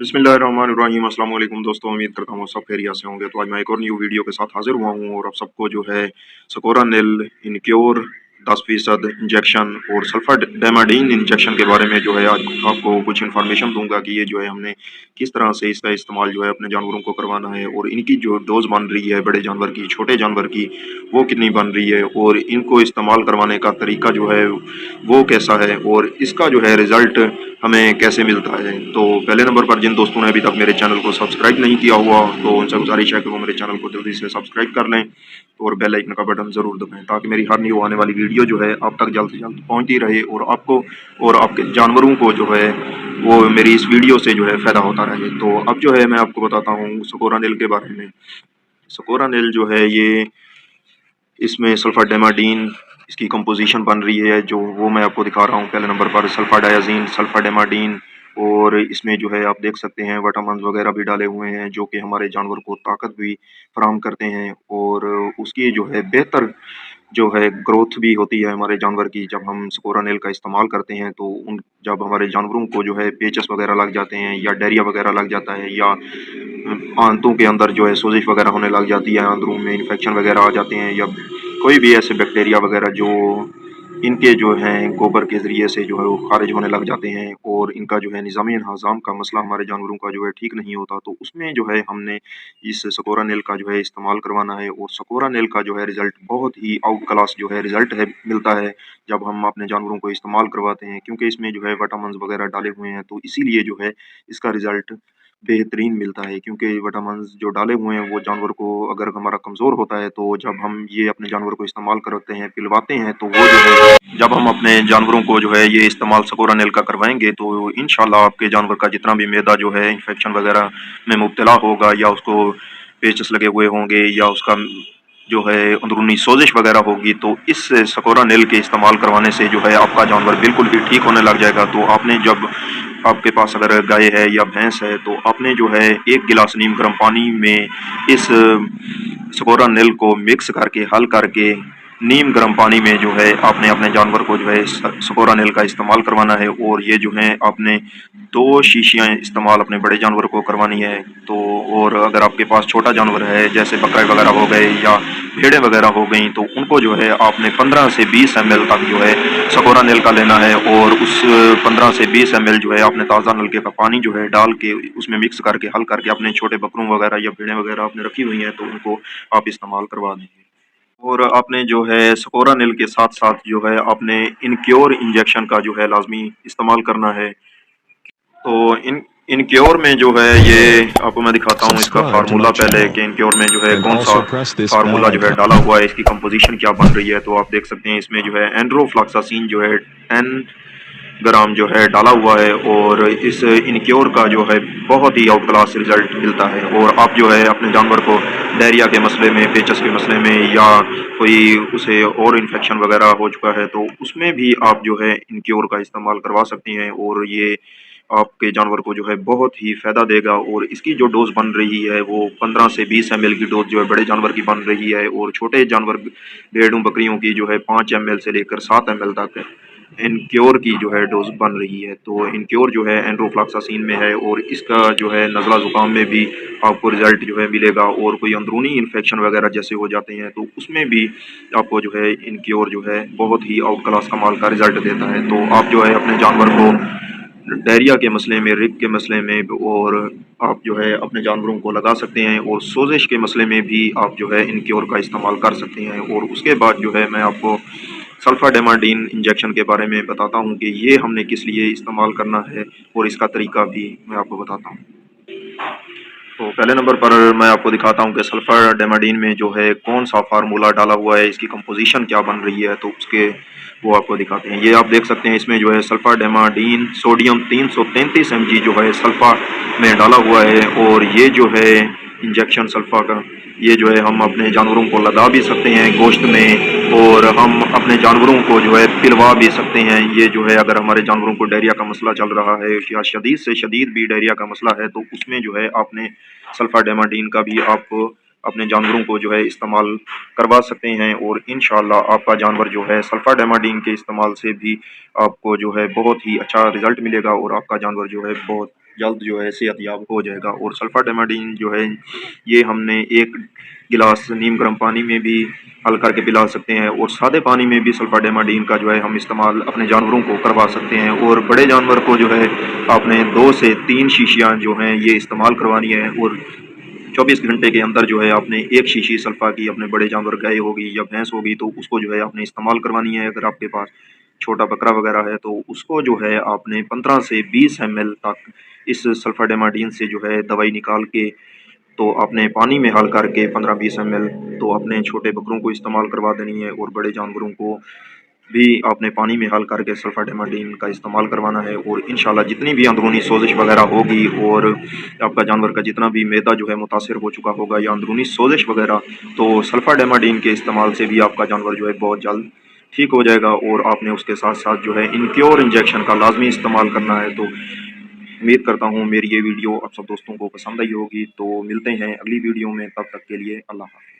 बिस्मिल्लाहिर्रहमानिर्रहीम अस्सलाम वालेकुम दोस्तों, उम्मीद करता हूँ सब खैरियत से होंगे। तो आज मैं एक और न्यू वीडियो के साथ हाजिर हुआ हूँ और आप सबको जो है सकोरानिल इनक्योर 10% इंजेक्शन और सल्फर डेमाडीन इंजेक्शन के बारे में जो है आज आपको कुछ इन्फॉर्मेशन दूंगा कि ये जो है हमने किस तरह से इसका इस्तेमाल जो है अपने जानवरों को करवाना है और इनकी जो डोज बन रही है बड़े जानवर की छोटे जानवर की वो कितनी बन रही है और इनको इस्तेमाल करवाने का तरीका जो है वो कैसा है और इसका जो है रिजल्ट हमें कैसे मिलता है। तो पहले नंबर पर जिन दोस्तों ने अभी तक मेरे चैनल को सब्सक्राइब नहीं किया हुआ तो उनसे गुजारिश है कि वो मेरे चैनल को जल्दी से सब्सक्राइब कर लें और बेल आइकन का बटन ज़रूर दबाएं ताकि मेरी हर न्यू आने वाली वीडियो जो है आप तक जल्द से जल्द पहुंचती रहे और आपको और आपके जानवरों को जो है वो मेरी इस वीडियो से जो है फ़ायदा होता रहे। तो अब जो है मैं आपको बताता हूँ सकोरानिल के बारे में। सकोरानिल जो है ये इसमें सल्फर डेमाडीन इसकी कंपोजिशन बन रही है जो वो मैं आपको दिखा रहा हूँ। पहले नंबर पर सल्फर डायाजीन, सल्फर डेमाडीन और इसमें जो है आप देख सकते हैं विटामिन वगैरह भी डाले हुए हैं जो कि हमारे जानवर को ताकत भी फराहम करते हैं और उसकी जो है बेहतर जो है ग्रोथ भी होती है हमारे जानवर की। जब हम स्कोरानेल का इस्तेमाल करते हैं तो उन जब हमारे जानवरों को जो है पेचस वगैरह लग जाते हैं या डायरिया वगैरह लग जाता है या आंतों के अंदर जो है सोजिश वगैरह होने लग जाती है, अंदरों में इन्फेक्शन वगैरह आ जाते हैं या कोई भी ऐसे बैक्टीरिया वगैरह जो इनके जो हैं गोबर के ज़रिए से जो है वो खारिज होने लग जाते हैं और इनका जो है निज़ामी हज़ाम का मसला हमारे जानवरों का जो है ठीक नहीं होता, तो उसमें जो है हमने इस सकोरानिल का जो है इस्तेमाल करवाना है और सकोरानिल का जो है रिज़ल्ट बहुत ही आउट क्लास जो है रिज़ल्ट है मिलता है जब हम अपने जानवरों को इस्तेमाल करवाते हैं क्योंकि इसमें जो है विटामिन्स वगैरह डाले हुए हैं तो इसीलिए जो है इसका रिज़ल्ट बेहतरीन मिलता है क्योंकि विटामिन्स जो डाले हुए हैं वो जानवर को अगर हमारा कमज़ोर होता है तो जब हम ये अपने जानवर को इस्तेमाल करते हैं पिलवाते हैं तो वो जो है जब हम अपने जानवरों को जो है ये इस्तेमाल सकोरानिल का करवाएंगे तो इंशाल्लाह आपके जानवर का जितना भी मैदा जो है इन्फेक्शन वगैरह में मुब्तला होगा या उसको पेचस लगे हुए होंगे या उसका जो है अंदरूनी सोजिश वगैरह होगी तो इस सकोरानिल के इस्तेमाल करवाने से जो है आपका जानवर बिल्कुल ही ठीक होने लग जाएगा। तो आपने जब आपके पास अगर गाय है या भैंस है तो आपने जो है एक गिलास नीम गर्म पानी में इस सकोरानिल को मिक्स करके हल करके नीम गर्म पानी में जो है आपने अपने जानवर को जो है सकोरानिल का इस्तेमाल करवाना है और ये जो है आपने 2 शीशियाँ इस्तेमाल अपने बड़े जानवर को करवानी है। तो और अगर आपके पास छोटा जानवर है जैसे बकरे वगैरह हो गए या भेड़ें वगैरह हो गई तो उनको जो है आपने 15 से 20 ml तक जो है सकोरानिल का लेना है और उस 15 से 20 ml जो है आपने ताज़ा नलके का पानी जो है डाल के उसमें मिक्स करके हल करके अपने छोटे बकरों वगैरह या भेड़ें वगैरह आपने रखी हुई हैं तो उनको आप इस्तेमाल करवा देंगे। और आपने जो है सकोरानिल के साथ साथ जो है आपने इनक्योर इंजेक्शन का जो है लाजमी इस्तेमाल करना है। तो इनक्योर में जो है ये आपको मैं दिखाता हूँ इसका Subscribe to my फार्मूला पहले कि channel इनक्योर में जो है and कौन सा also press this bell formula जो है icon. डाला हुआ है, इसकी कंपोजिशन क्या बन रही है। तो आप देख सकते हैं इसमें जो है एंड्रोफ्लॉक्सासिन जो है 10 ग्राम जो है डाला हुआ है और इस इनक्योर का जो है बहुत ही आउट क्लास रिजल्ट मिलता है। और आप जो है अपने जानवर को डायरिया के मसले में, पेचस के मसले में या कोई उसे और इन्फेक्शन वगैरह हो चुका है तो उसमें भी आप जो है इनक्योर का इस्तेमाल करवा सकती हैं और ये आपके जानवर को जो है बहुत ही फ़ायदा देगा। और इसकी जो डोज़ बन रही है वो 15 से 20 ml की डोज़ जो है बड़े जानवर की बन रही है और छोटे जानवर भेड़ों बकरियों की जो है 5 ml से लेकर 7 ml तक इनक्योर की जो है डोज बन रही है। तो इनक्योर जो है एंड्रोफ्लॉक्सासिन में है और इसका जो है नज़ला ज़ुकाम में भी आपको रिजल्ट जो है मिलेगा और कोई अंदरूनी इन्फेक्शन वगैरह जैसे हो जाते हैं तो उसमें भी आपको जो है इनक्योर जो है बहुत ही आउट क्लास कमाल का रिजल्ट देता है। तो आप जो है अपने जानवर को डायरिया के मसले में, रिक के मसले में और आप जो है अपने जानवरों को लगा सकते हैं और सोजिश के मसले में भी आप जो है इनक्योर का इस्तेमाल कर सकते हैं। और उसके बाद जो है मैं आपको सल्फा डेमाडीन इंजेक्शन के बारे में बताता हूँ कि ये हमने किस लिए इस्तेमाल करना है और इसका तरीका भी मैं आपको बताता हूँ। तो पहले नंबर पर मैं आपको दिखाता हूँ कि सल्फर डेमाडीन में जो है कौन सा फार्मूला डाला हुआ है, इसकी कंपोजिशन क्या बन रही है तो उसके वो आपको दिखाते हैं। ये आप देख सकते हैं इसमें जो है सल्फर डेमाडीन सोडियम 333 mg जो है सल्फा में डाला हुआ है और ये जो है इंजेक्शन सल्फा का ये जो है हम अपने जानवरों को लगा भी सकते हैं गोश्त में और हम अपने जानवरों को जो है पिलवा भी सकते हैं। ये जो है अगर हमारे जानवरों को डायरिया का मसला चल रहा है या शदीद से शदीद भी डायरिया का मसला है तो उसमें जो है आपने सल्फा डेमाडीन का भी आप अपने जानवरों को जो है इस्तेमाल करवा सकते हैं और इंशाल्लाह आपका जानवर जो है सल्फा डेमाडीन के इस्तेमाल से भी आपको जो है बहुत ही अच्छा रिजल्ट मिलेगा और आपका जानवर जो है बहुत जल्द जो है सेहतयाब हो जाएगा। और सल्फाडेमाडीन जो है ये हमने 1 गिलास नीम गर्म पानी में भी हल करके पिला सकते हैं और सादे पानी में भी सल्फाडेमाडीन का जो है हम इस्तेमाल अपने जानवरों को करवा सकते हैं। और बड़े जानवर को जो है आपने 2 से 3 शीशियाँ जो हैं ये इस्तेमाल करवानी है और 24 घंटे के अंदर जो है आपने 1 शीशी सल्फा की अपने बड़े जानवर गाय होगी या भैंस होगी तो उसको जो है आपने इस्तेमाल करवानी है। अगर आपके पास छोटा बकरा वगैरह है तो उसको जो है आपने 15 से 20 ml तक इस सल्फाडेमाडीन से जो है दवाई निकाल के तो आपने पानी में हल करके 15-20 ml तो अपने छोटे बकरों को इस्तेमाल करवा देनी है और बड़े जानवरों को भी आपने पानी में हल करके सल्फाडेमाडीन का इस्तेमाल करवाना है। और इंशाल्लाह जितनी भी अंदरूनी सोजिश वगैरह होगी और आपका जानवर का जितना भी मैदा जो है मुतासिर हो चुका होगा या अंदरूनी सोजिश वगैरह तो सल्फाडेमाडीन के इस्तेमाल से भी आपका जानवर जो है बहुत जल्द ठीक हो जाएगा। और आपने उसके साथ साथ जो है इनक्योर इंजेक्शन का लाजमी इस्तेमाल करना है। तो उम्मीद करता हूँ मेरी ये वीडियो आप सब दोस्तों को पसंद आई होगी। तो मिलते हैं अगली वीडियो में, तब तक के लिए अल्लाह हाफिज़।